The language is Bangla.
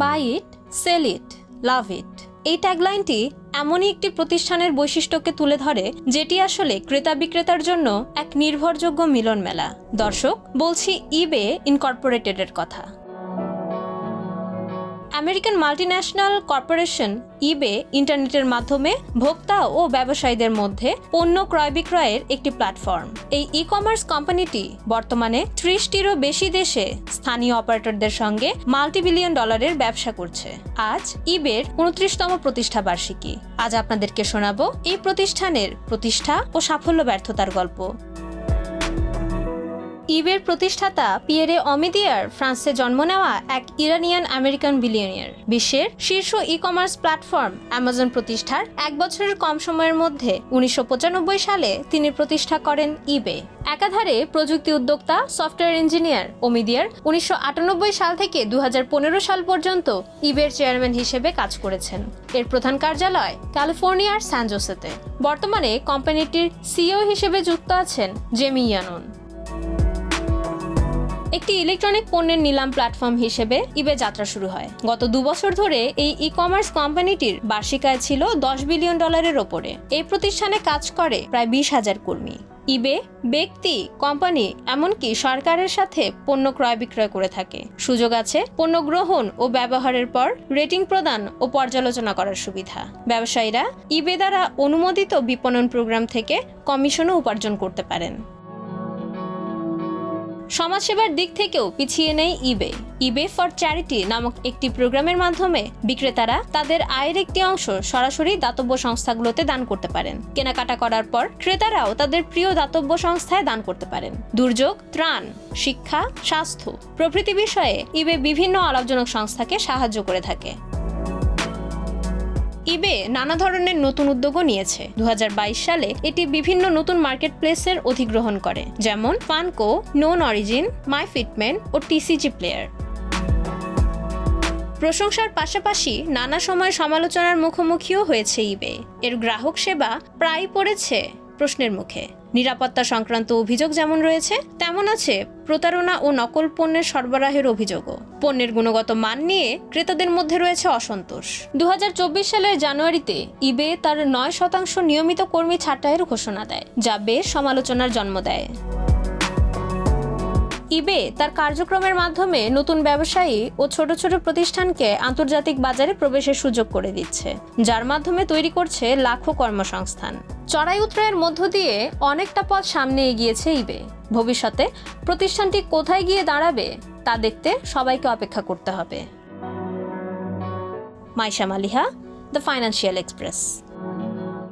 বাই ইট, সেল ইট, লাভ ইট। এই ট্যাগলাইনটি এমনই একটি প্রতিষ্ঠানের বৈশিষ্ট্যকে তুলে ধরে যেটি আসলে ক্রেতা বিক্রেতার জন্য এক নির্ভরযোগ্য মিলন মেলা। দর্শক, বলছি ইবে ইনকর্পোরেটেডের কথা। আমেরিকান মাল্টিন্যাশনাল কর্পোরেশন ইবে ইন্টারনেটের মাধ্যমে ভোক্তা ও ব্যবসায়ীদের মধ্যে পণ্য ক্রয় বিক্রয়ের একটি প্ল্যাটফর্ম। এই ই কমার্স কোম্পানিটি বর্তমানে 30টিরও বেশি দেশে স্থানীয় অপারেটরদের সঙ্গে মাল্টিবিলিয়ন ডলারের ব্যবসা করছে। আজ ইবের 29তম প্রতিষ্ঠা বার্ষিকী। আজ আপনাদেরকে শোনাবো এই প্রতিষ্ঠানের প্রতিষ্ঠা ও সাফল্য ব্যর্থতার গল্প। ইবের প্রতিষ্ঠাতা পিয়েরে অমিদিয়ার ফ্রান্সে জন্ম নেওয়া এক ইরানিয়ান আমেরিকান বিলিয়নিয়ার। বিশ্বের শীর্ষ ই কমার্স প্ল্যাটফর্ম অ্যামাজন প্রতিষ্ঠার 1 বছরের কম সময়ের মধ্যে 1995 সালে তিনি প্রতিষ্ঠা করেন ইবে। একাধারে প্রযুক্তি উদ্যোক্তা, সফটওয়্যার ইঞ্জিনিয়ার অমিদিয়ার 1998 সাল থেকে 2015 সাল পর্যন্ত ইবের চেয়ারম্যান হিসেবে কাজ করেছেন। এর প্রধান কার্যালয় ক্যালিফোর্নিয়ার স্যান জোসেতে। বর্তমানে কোম্পানিটির সিইও হিসেবে যুক্ত আছেন জেমি ইয়ানুন। একটি ইলেকট্রনিক পণ্যের নিলাম প্ল্যাটফর্ম হিসেবে ইবে যাত্রা শুরু হয়। গত 2 বছর ধরে এই ই কমার্স কোম্পানিটির বার্ষিক আয় ছিল $10 বিলিয়ন ওপরে। এই প্রতিষ্ঠানে কাজ করে প্রায় 20,000 কর্মী। ইবে ব্যক্তি, কোম্পানি, এমনকি সরকারের সাথে পণ্য ক্রয় বিক্রয় করে থাকে। সুযোগ আছে পণ্য গ্রহণ ও ব্যবহারের পর রেটিং প্রদান ও পর্যালোচনা করার সুবিধা। ব্যবসায়ীরা ইবে দ্বারা অনুমোদিত বিপণন প্রোগ্রাম থেকে কমিশনও উপার্জন করতে পারেন। সমাজসেবার দিক থেকেও পিছিয়ে নেই ইবে। ইবে ফর চ্যারিটি নামক একটি প্রোগ্রামের মাধ্যমে বিক্রেতারা তাদের আয়ের একটি অংশ সরাসরি দাতব্য সংস্থাগুলোতে দান করতে পারেন। কেনাকাটা করার পর ক্রেতারাও তাদের প্রিয় দাতব্য সংস্থায় দান করতে পারেন। দুর্যোগ, ত্রাণ, শিক্ষা, স্বাস্থ্য প্রভৃতি বিষয়ে ইবে বিভিন্ন অলাভজনক সংস্থাকে সাহায্য করে থাকে। ইবে নানা ধরনের নতুন উদ্যোগও নিয়েছে। 2022 সালে এটি বিভিন্ন নতুন মার্কেট প্লেসের অধিগ্রহণ করে, যেমন ফানকো, নোন অরিজিন, মাই ফিটমেন্ট ও টিসিজি প্লেয়ার। প্রশংসার পাশাপাশি নানা সময় সমালোচনার মুখোমুখিও হয়েছে ইবে। এর গ্রাহক সেবা প্রায় পড়েছে প্রশ্নের মুখে। নিরাপত্তা সংক্রান্ত অভিযোগ যেমন রয়েছে, তেমন আছে প্রতারণা ও নকল পণ্যের সরবরাহের অভিযোগও। পণ্যের গুণগত মান নিয়ে ক্রেতাদের মধ্যে রয়েছে অসন্তোষ। 2024 সালের জানুয়ারিতে ইবে তার 9% নিয়মিত কর্মী ছাঁটাইয়ের ঘোষণা দেয়, যা বেশ সমালোচনার জন্ম দেয়। ইবে তার কার্যক্রমের মাধ্যমে নতুন ব্যবসায়ী ও ছোট ছোট প্রতিষ্ঠানকে আন্তর্জাতিক বাজারে প্রবেশের সুযোগ করে দিচ্ছে, যার মাধ্যমে তৈরি করছে লাখো কর্মসংস্থান। চড়াই উতরাইয়ের মধ্য দিয়ে অনেকটা পথ সামনে এগিয়েছে ইবে। ভবিষ্যতে প্রতিষ্ঠানটি কোথায় গিয়ে দাঁড়াবে তা দেখতে সবাইকে অপেক্ষা করতে হবে। Maisha Maliha, the financial express.